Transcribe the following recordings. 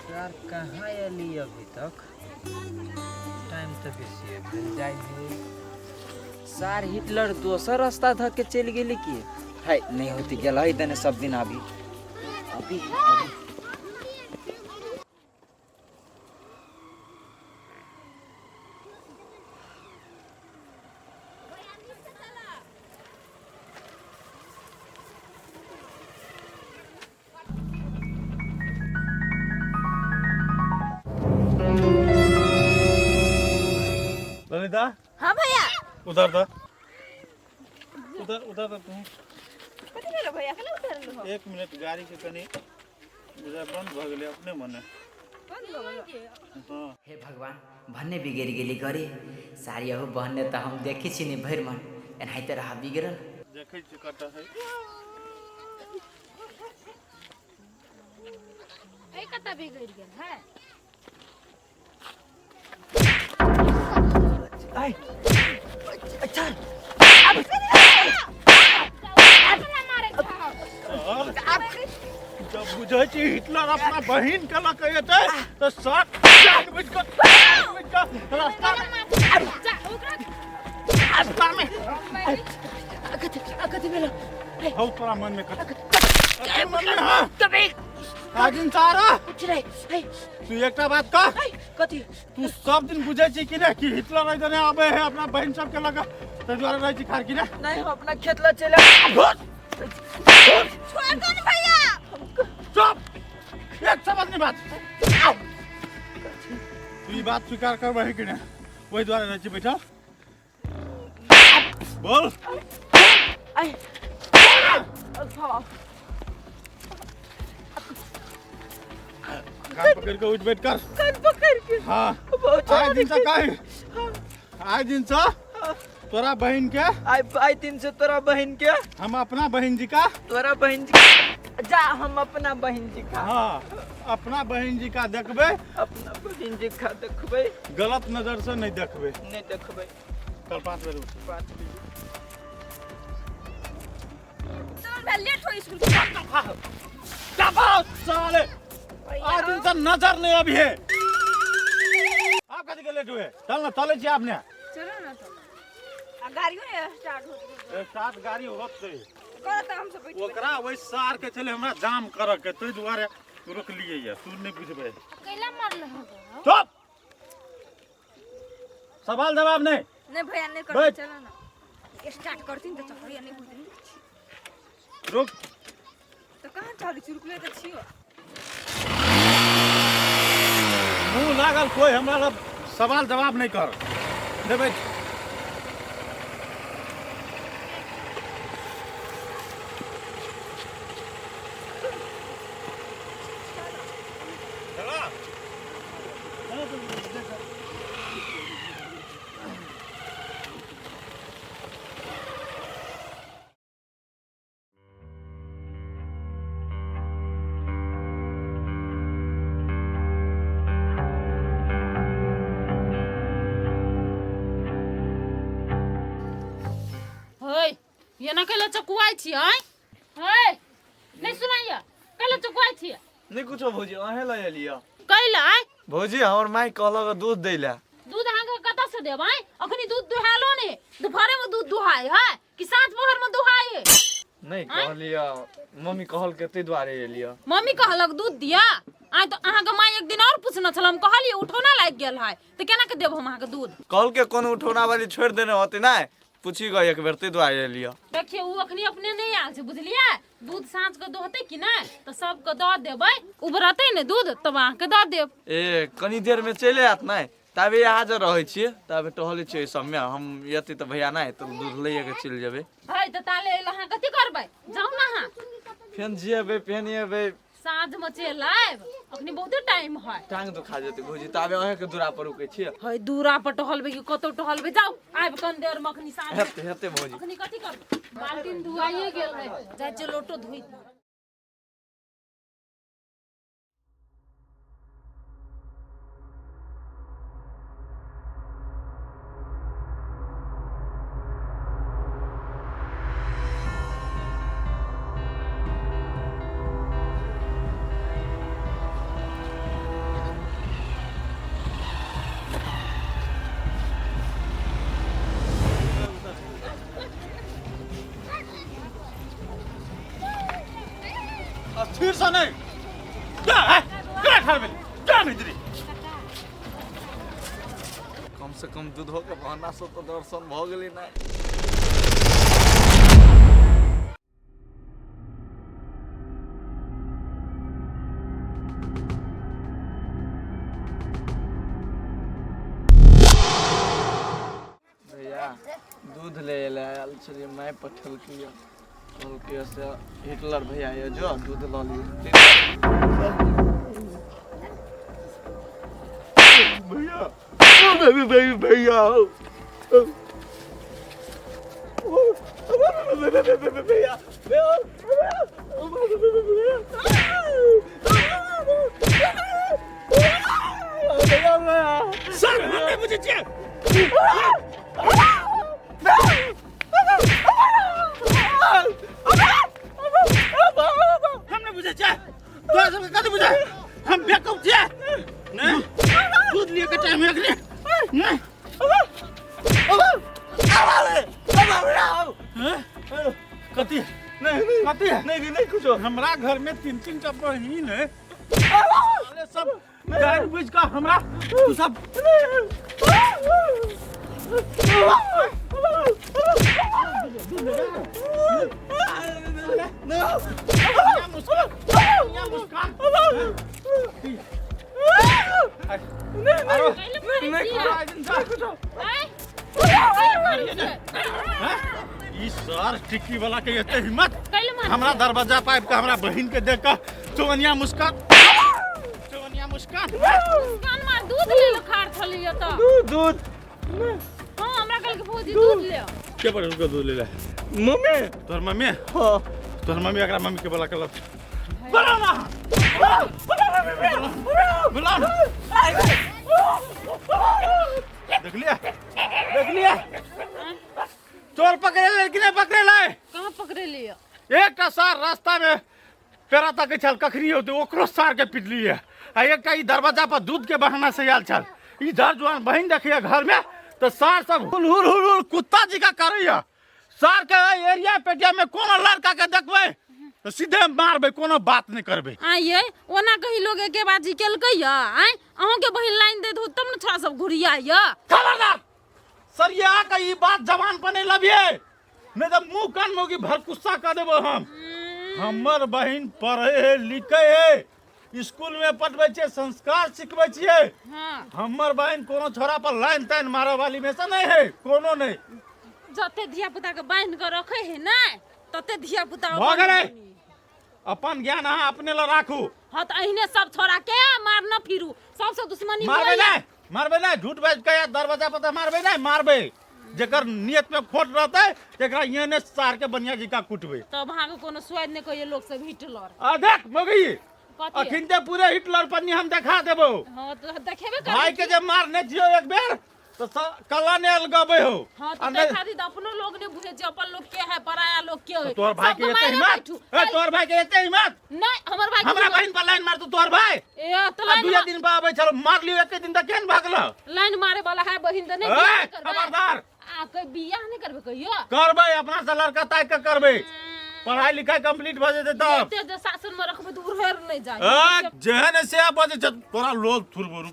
यार कहाँ एली अभी तक? टाइम तो बेसी है, मिल जाएगी। सार हिटलर दोसर रास्ता धक के चल गेली की है नहीं होती गेल है तने सब दिन अभी अभी अभी ललिता। हाँ भैया। उधर था उधर उधर था तुम। कथी भेलो भैया कने उतरल हो? 1 मिनट गाड़ी के कनी बुझा बंद भ गेलै अपने मने। बंद हो गेल। हां हे भगवान भन्ने बिगड़ गेली गरी सारी हो बहने त हम देखी छी नि भर मन एनाहिते रहा बिगड़ल देखै छी कतऽ है। ए कता बिगड़ गेल है? आई अच्छा जब बुझै छी हिटलर अपना बहिन के लऽ के एतै तऽ शॉट जानबूझ के रास्ता में कथी भेलो हौ तोरा मन में कथी मन में हां कभी आगिन सारा कुछ नहीं है तू एकटा बात कह कथी तू सब दिन बुझै छी कि ने कि हिटलर इधर आबे है अपना बहन सब के लगा तै द्वारा रहै छी खार कि ने नहीं हम अपना खेत ला चले छोड़ दो ना भैया। चुप एक समझ नहीं बात तू ये बात स्वीकार कर वही कि ने वही द्वारा रहै छी बैठा बोल आई कान पकड़ के उठ बैठ कर कान पकड़ के हाँ बहुत आज दिन से कहे आज दिन से तोरा बहन के आई दिन से तोरा बहन के हम अपना बहन जी का तोरा बहन जी जा हम अपना बहन जी का हाँ अपना बहन जी का देखबे अपना बहन जी का देखबे गलत नजर से नहीं देखबे नहीं देखबे कल 5 बजे उठ बात चल मैं लेट हो स्कूल। शाबाश साले आज दिन से नजर नहीं अभी है आप कथी के लेट हुए चल ना चले छी आपने चलो ना तो आ गाड़ियों ने स्टार्ट हो साथ गाड़ी होते करत हम सब बैठ ओकरा वही सार के चले हमरा जाम कर के तै दुआरे रोक लिए या तू नहीं बुझबे अकेला मरल हो। चुप सवाल जवाब नहीं नहीं भैया नहीं कर बैठ। चलो ना स्टार्ट करती तो चक्रिया नहीं बुझनी रुक तो कहां चली चुरकुले तो छियो मुंह लागल कोई हमरा सवाल जवाब नहीं कर दे बैठ चला होय ये ना कैला चकुआई छी हैं होय नहीं सुनाइया कैला चकुआई छी नहीं कुछो भौजी अहे ल एलिया कैला भौजी हमर माई कहलक दूध दैला दूध अहाँ के कत से देबै अखनी दूध दुहालो ने दोपहरे में दूध दुहाई है कि साँझ पहर में दुहाई है नहीं कहलिया मम्मी कहल के तै द्वारे एलिया मम्मी कहलक दूध दिया आइ तो अहाँ के माई एक दिन और पूछना छल हम कहलिए उठौना लाग गेल है तो केना के देब हम अहाँ के दूध कहल के कोनो उठौना वाली छोड़ देने होते ना पूछी गई एक बेर तै द्वारे एलिया देखिए वो अखनी अपने नहीं आल छै बुझलिए दूध साँझ के दोहते कि नहीं तो सबके दऽ देबै उबरते ने दूध तब अहाँ के दऽ देब ए कनी देर में चले आत ना तबे हाजिर रहै छियै तबे टहले छियै सब में हम यति त भैया ना तो दूध ले के चल जेबै है तो ताले अहाँ कथी करबै जाऊ ना अहाँ फेन जेबै फेन एबै साँझ में चल आयब अखनी बहुते टाइम है टांग दुखा जेतै भौजी तबे अहे के दूरा पर रुकै छियै है दूरा पर टहलबै कि कतौ टहलबै जाऊ आयब कन देर में अखनी साँझ हेते हेते भौजी अखनी कथी करबै बाल्टीन धुआइए गेल है जाय छै लोटो धुइ फिर से नहीं क्या है क्या घर में क्या भीतरी कम से कम दूध हो के बहाना से तो दर्शन भ गेली ना। भैया दूध ले आयल छलिए मैं पठल किया कहलकै से हिटलर भैया ये जो दूध ल लियो भैया भैया सर हमने मुझे चाहिए हमने मुझे चाहिए तो ऐसा कद मुझे हम बेवकूफ थे नहीं दूध लिए का टाइम है कि नहीं कती नहीं कती नहीं नहीं कुछ हमरा घर में 3-3 टा बहिन है अरे सब गाय बुझ का हमरा तू सब सर टिक्की वाला के एते हिम्मत हमरा दरवाजा पाइप के हमरा बहिन के देख के चौनिया मुस्कान मुस्कान मार दूध ले लो खार थलियो तो दूध हां हमरा कल के भौजी दूध ले के पर उसको दूध ले ले मम्मी तोर मम्मी हां तोर मम्मी एकरा मम्मी के बोला कल बोला ना बोला देख लिया चोर पकड़े ले कि नहीं पकड़े लाए कहां पकड़े लियो एकटा सार रास्ता में पेरा तक चल कखरी होते ओकरो सार के पिटली है आ एकटा ई दरवाजा पर दूध के बहाना से आयल चल इधर जवान बहन देखिए घर में तो सार सब हुल हुल हुल हुल कुत्ता जी का करैया सार के एरिया पेटिया में कोनो लड़का के देखबै तो सीधे मारबै कोनो बात नहीं करबै आइए ओना कही लोग के बाजी केलकै या आय अहों के बहिन लाइन दे दो तब न छोरा सब घुरिया या खबरदार सरिया का ई बात जवान पर नहीं लबिए नहीं तो मुंह कान मोगी भर गुस्सा कर देबो हम हमर बहिन पढ़े लिखे है स्कूल में पढ़बै छे संस्कार सिखबै छिए हां हमर बहिन कोनो छोरा पर लाइन ताइन मारे वाली में से नहीं है कोनो नहीं जते धिया पुता के बांध के रखे है ना तते धिया पुता भ गेलै अपन ज्ञान अहाँ अपने ल राखू हां त अहिने सब छोरा के मार न फिरू सबसे दुश्मनी मारबै नहीं झूठ बाज के दरवाजा पर मारबै नहीं मारबै जेकर नियत में खोट रहते तेकरा यने सार के बनिया जी का कुटबै तब वहां के कोनो स्वाद ने कहिए लोग सब हिटलर आ देख मगई कथि अखिन ते पूरे हिटलर पन्नी हम देखा देबो हां तो देखेबे कर भाई के जे मारने जियो एक बेर तो कला ने अलगबै हो हां तो देखा दी अपनो लोग ने बुझे जे अपन लोग के है पराया लोग के है तोर भाई के एते हिम्मत तोर भाई के एते हिम्मत नहीं हमर भाई हमरा बहन पर लाइन मार तू तोर भाई ए तो लाइन दुया दिन पर आबै चलो मार लियो एक दिन तक केन भागलो लाइन मारे वाला है बहिन त नहीं खबरदार आ कोई बियाह नहीं करबे कहियो करबै अपना से लड़का ताय के करबै पढ़ाई लिखाई कंप्लीट भ जेते तब एते जे शासन में रखबे दूर हेर नहीं जाय जेहन से आ बजे तोरा लोग थुरबुरु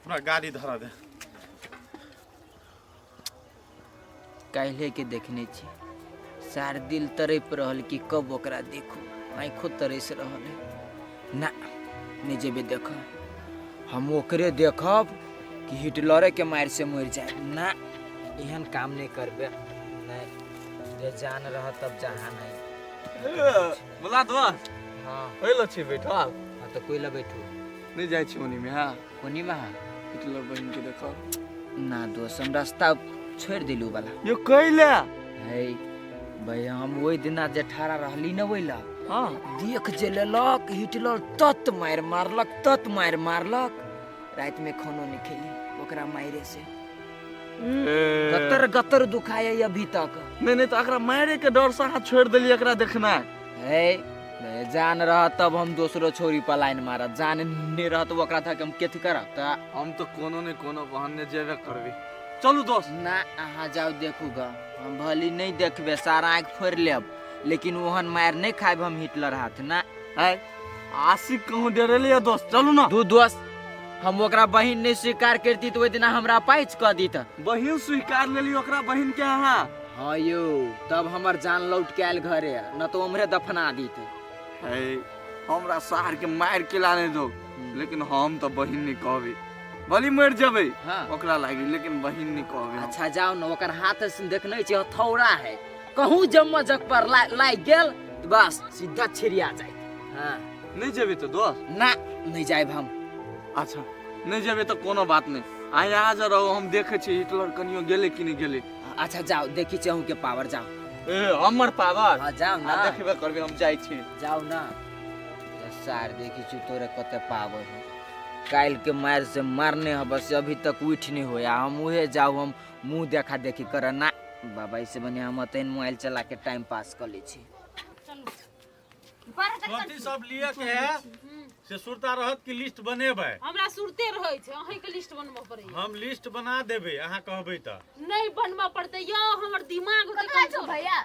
पूरा गाड़ी धरा दे काल्हे के देखने छी सार दिल तरप रहल कि कब ओकरा देखू आँखो तरस रहल है ना नहीं जेबे देख हम ओकरे देखब कि हिटलरे के मार से मर जाए ना एहन काम नहीं करबे नहीं जे जान रह तब जहां नहीं बोला तो हाँ होइलो छी बैठल हाँ तो कोई ला बैठू नहीं जाय छी ओनी में हां कोनी में हाँ हिटलर बहन के देखो ना दोस्त हम रास्ता छोड़ दिलू वाला यो कइले है भाई हम वही दिना जे ठाड़ा रहली न वही ला हां देख जे लेलक हिटलर तत मार मारलक रात में खानो नहीं खेली ओकरा मारे से गतर दुखाए अभी तक नहीं तो एकरा मारे के डर से हाथ छोड़ देली एकरा देखना है जान रहा तब हम दूसरो छोरी पर लाइन मारा जान नहीं रहा तो ओकरा था कि हम केथी करब त हम तो कोनो ने कोनो बहाने जेबे करबे चलू दोस्त ना अहाँ जाओ देखूगा हम भली नहीं देखबे सारा आँख फोड़ लेब लेकिन ओहन मार नहीं खाएब हम हिटलर हाथ ना आय आशिक कहूँ दे रहे दोस्त चलू ना। दू दोस्त हम ओकरा बहिन नहीं स्वीकार करती तो ओहि दिन हमरा पैच कह दी था। बहिन स्वीकार लेली ओकरा बहिन के यहाँ। हाँ यो तब हमर जान लौट के आयल घरे न तो उमरे दफना दी थे। है हमरा सार के मार के लाने दो लेकिन हम तो बहिन नहीं कहबे भली मर जबे हाँ। ओकरा लागी लेकिन बहिन नहीं कहबे। अच्छा जाओ न ओकर हाथ से देखने छी हथौड़ा है कहूँ जम्मा जग पर लाग गेल तो बस सीधा छिड़िया जाए। हाँ नहीं जेबे तो दोस्त ना नहीं जाए हम। अच्छा नहीं जेबे तो कोनो बात नहीं आइ आ जा रहो हम देखे छी हिटलर कनियो गेले कि नहीं गेले। अच्छा जाओ देखी चहु के पावर जाओ। ए हमर पावर हाँ जाओ ना देखबे करबे हम जाई छी। जाओ ना सार देखी छी तोरे कते पावर है काल के मार से मारने है बस अभी तक उठ नहीं होया। हम उहे जाओ हम मुंह देखा देखी कर ना बाबा इसे बने हम तैन मोबाइल चला के टाइम पास कर ली छी। कथी सब लिए के है से सुरता रहत की लिस्ट बनेबै। हमरा सुरते रहै छै अहीं के लिस्ट बनबऽ पड़ै। हम लिस्ट बना देबै अहाँ कहबै त नहीं बनबऽ पड़तै यो हमर दिमाग के कंट्रोल भैया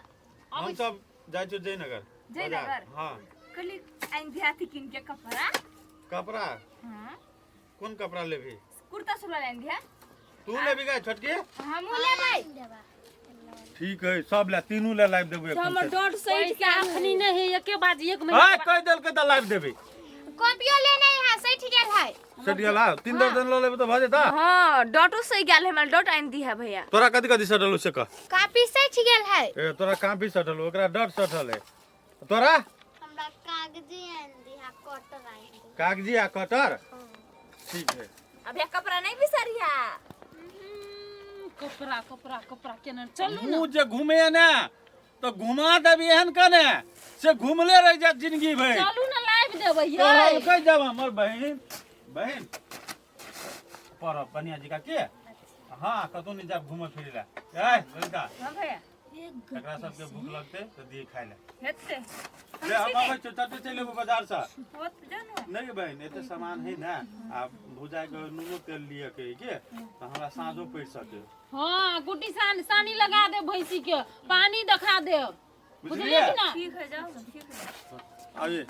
हम सब जाइ छी जयनगर। जयनगर? हां कली आइन दिया थी किन के कपड़ा। कपड़ा हां कौन कपड़ा लेबी? कुर्ता सलवार आइन दिया। तू लेबी का छोटकी? हम ले नहीं ठीक है सब ले तीनों ले लाइव देबै हमर अपन। डॉट सही के अखनी नहीं है एके बात एक हां महीना कह देल के त लाइव देबै। कॉपियो लेने है सही ठीक है। सेट गेला तीन दर्जन ल लेबै त भ जेता। हां डॉटो सही गेल है हमर डॉट आइन दी है भैया। तोरा कथि कथि सटल से कह। कापी सही ठीक गेल है। ए तोरा कापी सटल ओकरा डट सटल है। तोरा हमरा कागजी आइन दिहा कटर आइन दी। कागजी आ कटर ठीक है। अब ये कपड़ा नहीं बिसरिया। कपड़ा कपड़ा कपड़ा केना चलू ना। तू जे घूमे ना तो घुमा देबी एहन कने से घूमले रह जा जिंदगी भर। चलू ना लाइव देबै तो हम ये कह जब हमर बहन बहन पर बनिया जी का के हां कतो नहीं जब घूमे फिरे ला ए लड़का हां भैया एकरा सबके भूख लगते तो दिए खाए ला हेते ले हम आबै चटे चले बाजार से। होत जानो नहीं बहन एते सामान है ना आ भुजाए के नूनो तेल लिए के तो हमरा साँझो पड़ सके। हां गुड्डी सानी लगा दे भैंसी के पानी दिखा दे बुझलिए कि ना। ठीक है जाओ ठीक है। आइए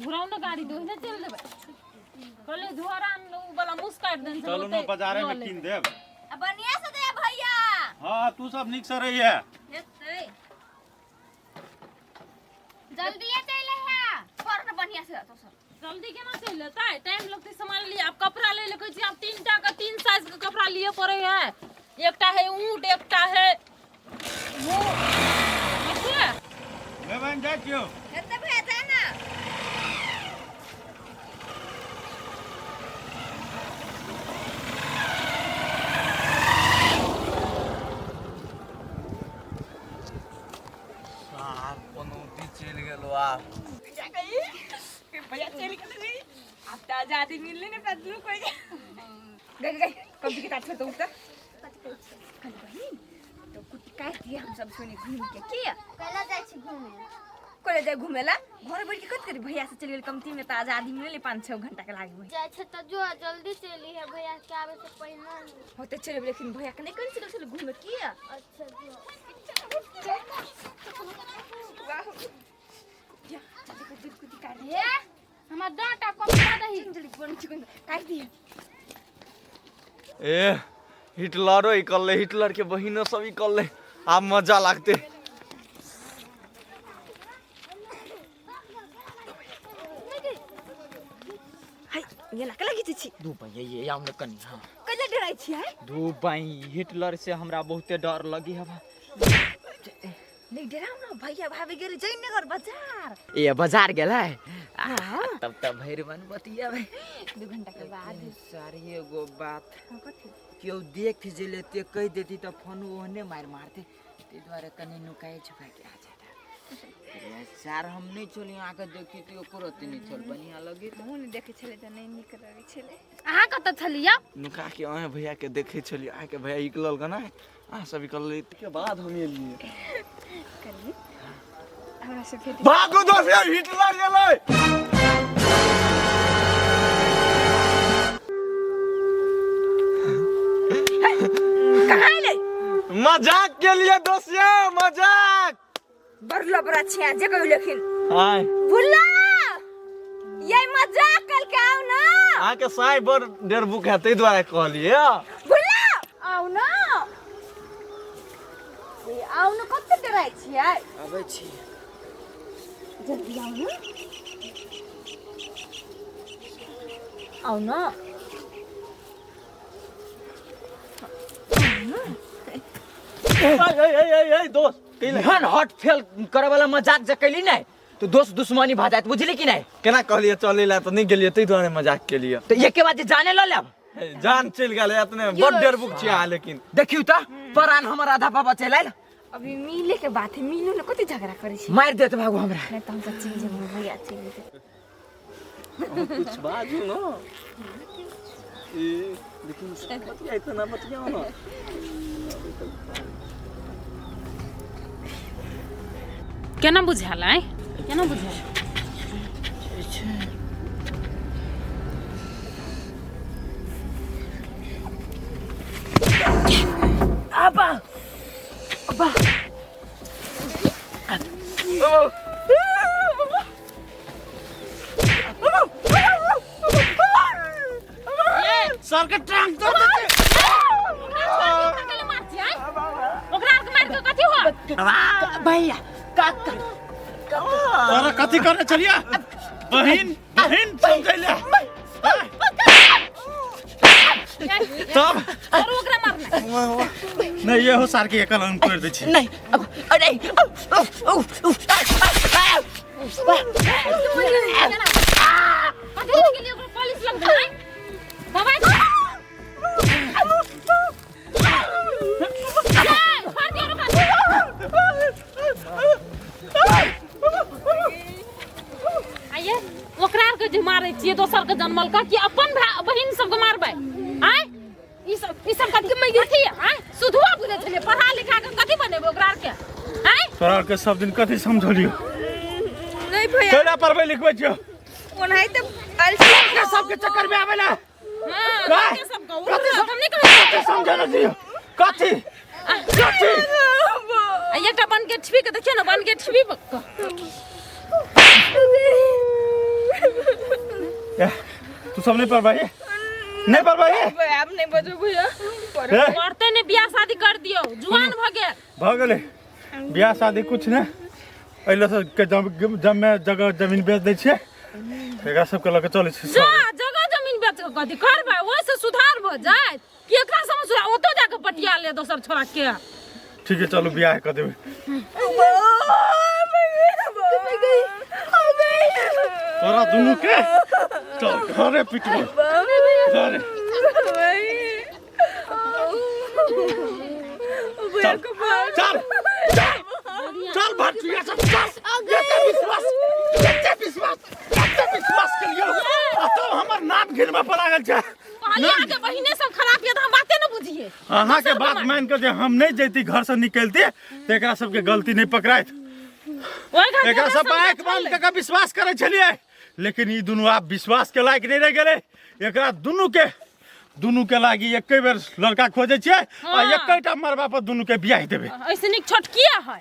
घुराऊ ना गाड़ी दो ना चल देबै कले धोरान लो वाला मुस्काट देन चलो ना बाजारे में किन देब। अब बढ़िया से दे भैया। हां तू सब निक से रही है। हेते जल्दी चले है पर न बढ़िया से तो सर जल्दी केना चल लेता है टाइम लगते सामान लिए आप कपड़ा ले लेके जी आप तीनटा का तीन साइज का कपड़ा लिए पड़े है। एकटा है ऊंट एकटा है वो अच्छा ले बहन जा क्यों हेते भैया जाना। सार पनौती चल गेलो आ जा गई भैया चल गई। अब तो आजादी मिलने ने पदलू कोई गई गई कब की ताछ तो उतर कल बहन तो कुछ कह दिया हम सब सुने घूम के किया कहला जाइ छी घूमे। कोले जाए घूमेला घर बैठ के कत करी भैया से चल गेल कमती में तो आजादी मिले 5-6 घंटा के लागे जाइ छ त जो जल्दी चली है भैया के आवे से पहले। होते चले लेकिन भैया के नहीं कर चल घूमे किया। अच्छा जो या चल के दिल कुछ काट हे हमरा डाटा कपड़ा दही। जल्दी बन चिकन काट दिया। ए हिटलरो ही कर ले हिटलर के बहिनो सब ही कर ले आप मजा लागते। हाय ये ला के लगी छी दू भाई ये हम कनी हां कले डराई छी है। दू भाई हिटलर से हमरा बहुते डर लगी है। नहीं डराओ ना भैया भाभी गेल जयनगर बाजार। ए बाजार गेला है तब तब भैरवन बतिया भाई 2 घंटा के बाद सारी एगो बात कथी क्यों देख जे लेते कह देती तो फोन ओहने मारते ते द्वारा कनी नुकाए छुपा के आ जाता। सार हम नहीं चली आके देखी तो ओकरो नहीं चल बढ़िया लगे। मुन देखे छले त नहीं निक लगे छले। अहाँ कत छलिया नुका के आए भैया के देखे चली आके भैया निकलल का ना आ सब निकल के बाद हम लिए कली हमरा से फिर भागो दोस्त यार हिटलर गेलै। कहां ले मजाक के लिए दोस्त मजाक। बरला बड़ा छिया जे कहू लेकिन हाय बुल्ला अहाँ के साई बड़ डेढ़ बुक है तै द्वारा कहलिए भुल्ला आउ न आउ न कते डराइ छियै आबै छी जल्दी आउ न आउ न ए दोस्त एहन हट फेल करे वाला मजाक जे कैली नहीं तो दोस्त दुश्मनी भ जात बुझली कि नहीं केना कहलिए चले ला तो नहीं गेलिए तै द्वारा मजाक केलिए तो एक के बाद जे जाने ल लेब जान चल गेल इतने बड़ डेढ़ बुक छिया लेकिन देखियो त परान हमर आधा पापा चलाइल अभी मिले के बात है मिलू न कते झगड़ा करे छी मार देत भागो हमरा नहीं तो हम सच्ची में भैया चली कुछ बाजू न ए लेकिन बतिया इतना बतिया न केना बुझाल है केना बुझाल अबा अबा सर के टांग तोड़ भैया काका और कथी करने चलिए बहन बहन समझैले तब नहीं ये हो सार के एकल हम कर दे छी नहीं अरे पुलिस लग जाए दवाई आइए ओकरा के जे मारै छियै दोसर के जन्मल का कि अपन बहिन सब के मारबै आय ई सब कथि में कथि आय सुधुआ बुझे छले पढ़ा लिखा के कथि बनेबै ओकरा के आय तोरा के सब दिन कथी समझलियो नहीं भैया केला पढ़बै लिखबै छियो ओनाही त के सब के चक्कर में आवेला हां के सब गौ हम नहीं कहै समझल दियो कथी कथी एकटा बन के छवि के देखियो ना बन के छवि तू सब नहीं पढ़बै नहीं पढ़बै आप नहीं बजो भैया औरते ने बियाह शादी कर दियो जुआन भ गेल भ गेलै बियाह शादी कुछ ने अइलो से के जब में जगह जमीन बेच दै छियै एकरा सब के लके चलै छै जा जगह जमीन बेच के कथि करबै ओइ से सुधार भ जाय कि एकरा समझ ओतो जाके पटिया ले दोसर छोरा के ठीक है चलो बियाह कर देबै तोरा दुनू के चल घरे पिटबो घरे चल चल चल भटिया सब चल ये विश्वास कर लियो तो हमर नाम गिर में पड़ा गेल छै कहलिए आगे बहिने सब खराब ये त हम बाते न बुझिए अहाँ के बात मान के जे हम नहीं जैती घर से निकलती तो एकरा सब के गलती नहीं पकड़ाइत एकरा सब आंख बंद के विश्वास करे छलिए लेकिन ई दुनू आप विश्वास के लायक नहीं रह गेले एकरा दुनू के लागी एके बेर लड़का खोजे छियै आ एकेटा मरबा पर दुनू के बियाह देबे ऐसे निक छोटकिया है